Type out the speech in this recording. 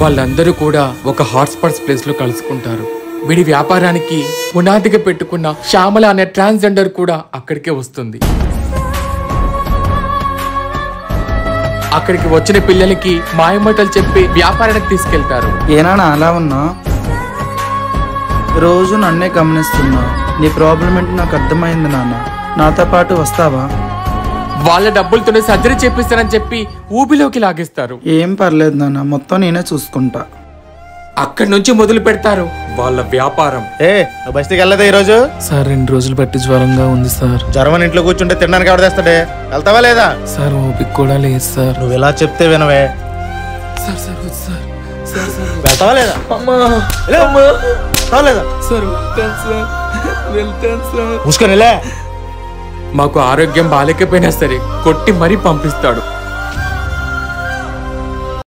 వాళ్ళందరూ కూడా ఒక హాట్స్పాట్స్ ప్లేస్ లో కలుసుకుంటారు. వీడి వ్యాపారానికి పునాదిగా పెట్టుకున్న శ్యామల అనే ట్రాన్స్జెండర్ కూడా అక్కడికే వస్తుంది. అక్కడికి వచ్చిన పిల్లలకి మాయమాటలు చెప్పి వ్యాపారానికి తీసుకెళ్తారు. ఏనా అలా ఉన్నా రోజు నన్నే గమనిస్తున్నా. నీ ప్రాబ్లం ఏంటి నాకు అర్థమైంది నాన్న. నాతో పాటు వస్తావా? వాళ్ళ డబ్బులతోనే సర్జరీ చేపిస్తానని చెప్పి ఊబిలోకి లాగేస్తారు. ఏం పర్లేదు నాన్న, మొత్తం నేనే చూసుకుంటా. అక్కడి నుంచి మొదలు పెడతారు వాళ్ళ వ్యాపారం. నువ్వు బస్తీకి వెళ్ళదా ఈరోజు? సార్ 2 రోజులు బట్టి జ్వరంగా ఉంది సార్. జ్వరం ఇంట్లో కూర్చుంటే తినడానికి ఎవరు తెస్తాడే? వెళ్తావా లేదా? సార్ ఓపిక కూడా లేదు సార్. నువ్వు ఎలా చెప్తే వినవే. Sir sir sir sir sir వెళ్తావా లేదా? లేదా సార్ వెళ్తాను సార్, వెళ్తాను సార్. మూసుకొని వెళ్ళే. మాకు ఆరోగ్యం బాలేకపోయినా సరే కొట్టి మరీ పంపిస్తాడు.